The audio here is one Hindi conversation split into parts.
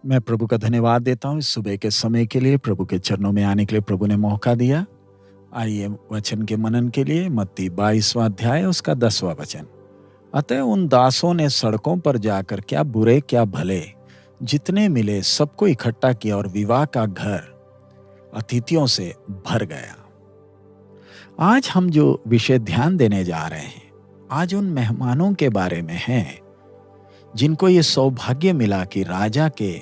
मैं प्रभु का धन्यवाद देता हूँ इस सुबह के समय के लिए, प्रभु के चरणों में आने के लिए प्रभु ने मौका दिया। आइए वचन के मनन के लिए मत्ती 22वां अध्याय उसका 10वां वचन। अतः उन दासों ने सड़कों पर जाकर क्या बुरे क्या भले जितने मिले सबको इकट्ठा किया और विवाह का घर अतिथियों से भर गया। आज हम जो विषय ध्यान देने जा रहे हैं, आज उन मेहमानों के बारे में है जिनको ये सौभाग्य मिला कि राजा के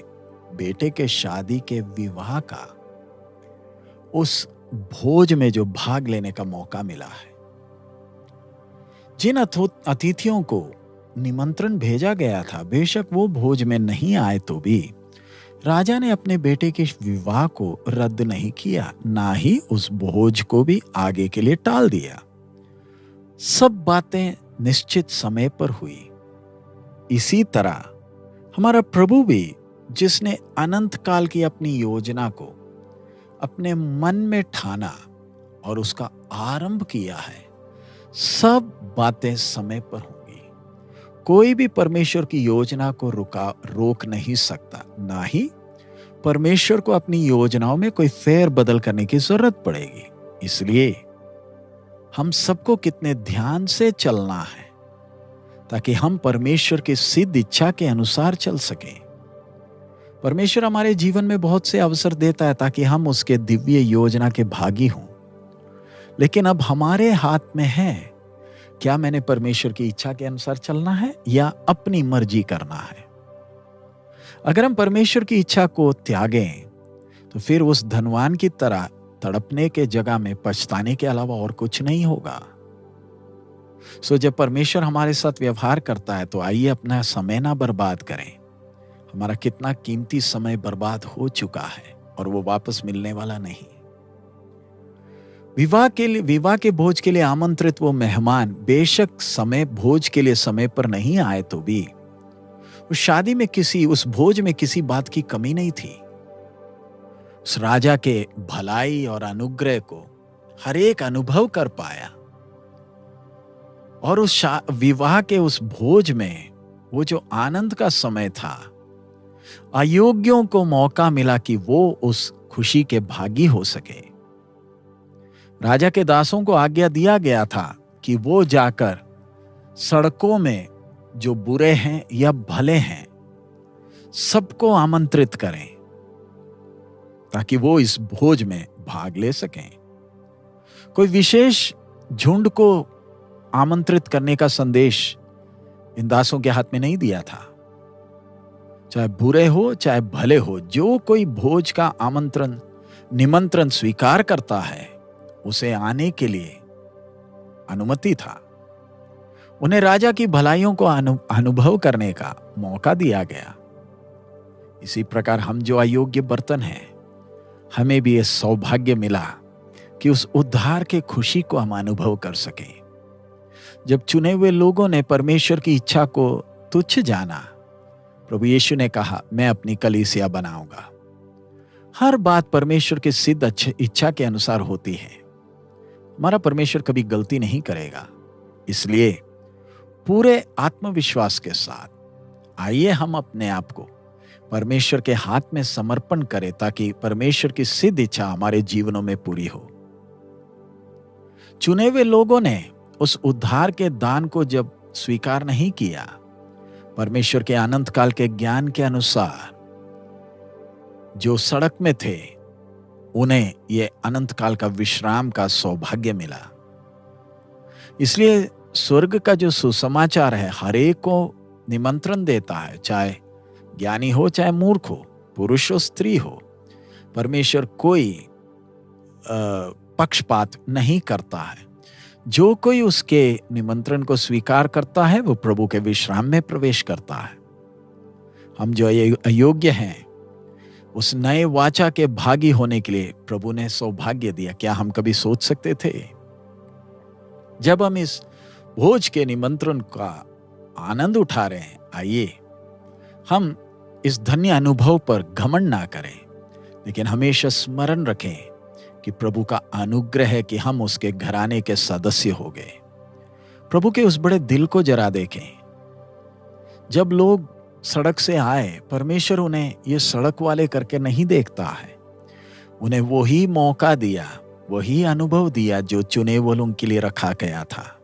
बेटे के शादी के विवाह का उस भोज में जो भाग लेने का मौका मिला है। जिन अतिथियों को निमंत्रण भेजा गया था, बेशक वो भोज में नहीं आए तो भी राजा ने अपने बेटे के विवाह को रद्द नहीं किया, ना ही उस भोज को भी आगे के लिए टाल दिया। सब बातें निश्चित समय पर हुई। इसी तरह हमारा प्रभु भी, जिसने अनंत काल की अपनी योजना को अपने मन में ठाना और उसका आरंभ किया है, सब बातें समय पर होंगी। कोई भी परमेश्वर की योजना को रोक नहीं सकता, ना ही परमेश्वर को अपनी योजनाओं में कोई फेर बदल करने की जरूरत पड़ेगी। इसलिए हम सबको कितने ध्यान से चलना है ताकि हम परमेश्वर की सिद्ध इच्छा के अनुसार चल सकें। परमेश्वर हमारे जीवन में बहुत से अवसर देता है ताकि हम उसके दिव्य योजना के भागी हों, लेकिन अब हमारे हाथ में है, क्या मैंने परमेश्वर की इच्छा के अनुसार चलना है या अपनी मर्जी करना है। अगर हम परमेश्वर की इच्छा को त्यागें तो फिर उस धनवान की तरह तड़पने के जगह में पछताने के अलावा और कुछ नहीं होगा। जब परमेश्वर हमारे साथ व्यवहार करता है तो आइए अपना समय ना बर्बाद करें। हमारा कितना कीमती समय बर्बाद हो चुका है और वो वापस मिलने वाला नहीं। विवाह के भोज के लिए आमंत्रित वो मेहमान बेशक भोज के लिए समय पर नहीं आए तो भी उस भोज में किसी बात की कमी नहीं थी। उस राजा के भलाई और अनुग्रह को हर एक अनुभव कर पाया और उस विवाह के उस भोज में वो जो आनंद का समय था, अयोग्यों को मौका मिला कि वो उस खुशी के भागी हो सके। राजा के दासों को आज्ञा दिया गया था कि वो जाकर सड़कों में जो बुरे हैं या भले हैं सबको आमंत्रित करें ताकि वो इस भोज में भाग ले सकें। कोई विशेष झुंड को आमंत्रित करने का संदेश इन दासों के हाथ में नहीं दिया था। चाहे बुरे हो चाहे भले हो, जो कोई भोज का निमंत्रण स्वीकार करता है उसे आने के लिए अनुमति था। उन्हें राजा की भलाइयों को अनुभव करने का मौका दिया गया। इसी प्रकार हम जो अयोग्य बर्तन हैं, हमें भी यह सौभाग्य मिला कि उस उद्धार के खुशी को हम अनुभव कर सकें। जब चुने हुए लोगों ने परमेश्वर की इच्छा को तुच्छ जाना, प्रभु यीशु ने कहा, मैं अपनी कलीसिया बनाऊंगा। हर बात परमेश्वर की सिद्ध इच्छा के अनुसार होती है। हमारा परमेश्वर कभी गलती नहीं करेगा। इसलिए पूरे आत्मविश्वास के साथ आइए हम अपने आप को परमेश्वर के हाथ में समर्पण करें ताकि परमेश्वर की सिद्ध इच्छा हमारे जीवनों में पूरी हो। चुने हुए लोगों ने उस उद्धार के दान को जब स्वीकार नहीं किया, परमेश्वर के अनंत काल के ज्ञान के अनुसार जो सड़क में थे, उन्हें यह अनंत काल का विश्राम का सौभाग्य मिला। इसलिए स्वर्ग का जो सुसमाचार है हर एक को निमंत्रण देता है, चाहे ज्ञानी हो चाहे मूर्ख हो, पुरुष हो स्त्री हो। परमेश्वर कोई पक्षपात नहीं करता है। जो कोई उसके निमंत्रण को स्वीकार करता है वो प्रभु के विश्राम में प्रवेश करता है। हम जो अयोग्य हैं, उस नए वाचा के भागी होने के लिए प्रभु ने सौभाग्य दिया। क्या हम कभी सोच सकते थे? जब हम इस भोज के निमंत्रण का आनंद उठा रहे हैं, आइए हम इस धन्य अनुभव पर घमंड ना करें, लेकिन हमेशा स्मरण रखें कि प्रभु का अनुग्रह है कि हम उसके घराने के सदस्य हो गए। प्रभु के उस बड़े दिल को जरा देखें। जब लोग सड़क से आए, परमेश्वर उन्हें ये सड़क वाले करके नहीं देखता है। उन्हें वही मौका दिया, वही अनुभव दिया जो चुने हुए के लिए रखा गया था।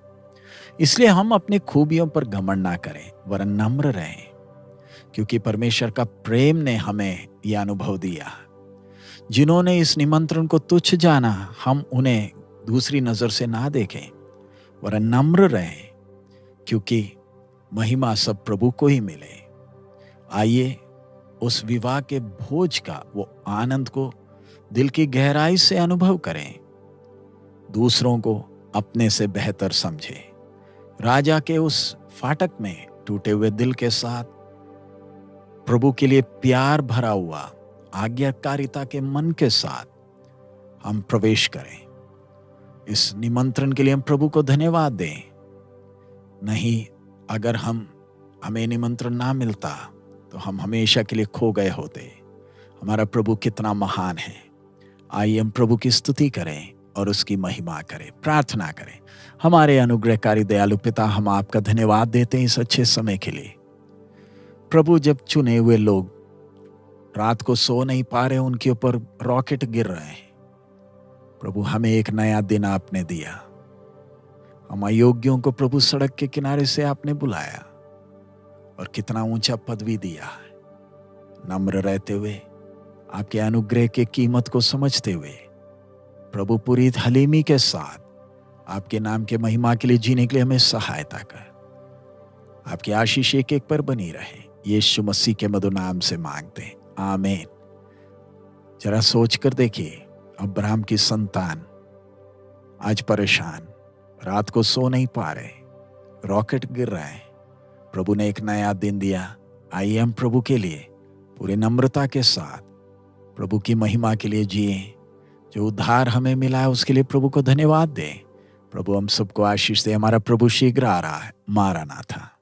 इसलिए हम अपनी खूबियों पर घमंड ना करें, वरन नम्र रहें, क्योंकि परमेश्वर का प्रेम ने हमें यह अनुभव दिया। जिन्होंने इस निमंत्रण को तुच्छ जाना, हम उन्हें दूसरी नजर से ना देखें, वरन नम्र रहें, क्योंकि महिमा सब प्रभु को ही मिले। आइए उस विवाह के भोज का वो आनंद को दिल की गहराई से अनुभव करें, दूसरों को अपने से बेहतर समझें। राजा के उस फाटक में टूटे हुए दिल के साथ, प्रभु के लिए प्यार भरा हुआ आज्ञाकारिता के मन के साथ हम प्रवेश करें। इस निमंत्रण के लिए हम प्रभु को धन्यवाद दें। नहीं, अगर हमें निमंत्रण ना मिलता तो हम हमेशा के लिए खो गए होते। हमारा प्रभु कितना महान है। आइए हम प्रभु की स्तुति करें और उसकी महिमा करें, प्रार्थना करें। हमारे अनुग्रहकारी दयालु पिता, हम आपका धन्यवाद देते हैं इस अच्छे समय के लिए। प्रभु, जब चुने हुए लोग रात को सो नहीं पा रहे, उनके ऊपर रॉकेट गिर रहे हैं, प्रभु हमें एक नया दिन आपने दिया। हम अयोग्यों को प्रभु सड़क के किनारे से आपने बुलाया और कितना ऊंचा पदवी दिया है। नम्र रहते हुए, आपके अनुग्रह की कीमत को समझते हुए, प्रभु पूरी हलीमी के साथ आपके नाम के महिमा के लिए जीने के लिए हमें सहायता कर। आपकी आशीष एक एक पर बनी रहे, यीशु मसीह के मधुर नाम से मांगते हैं, आमीन। जरा सोच कर देखिए, अब्राहम की संतान आज परेशान, रात को सो नहीं पा रहे, रॉकेट गिर रहा है, प्रभु ने एक नया दिन दिया। आइए हम प्रभु के लिए पूरी नम्रता के साथ प्रभु की महिमा के लिए जिए। जो उद्धार हमें मिला है उसके लिए प्रभु को धन्यवाद दें। प्रभु हम सबको आशीष दे। हमारा प्रभु शीघ्र आ रहा है। मारानाथा।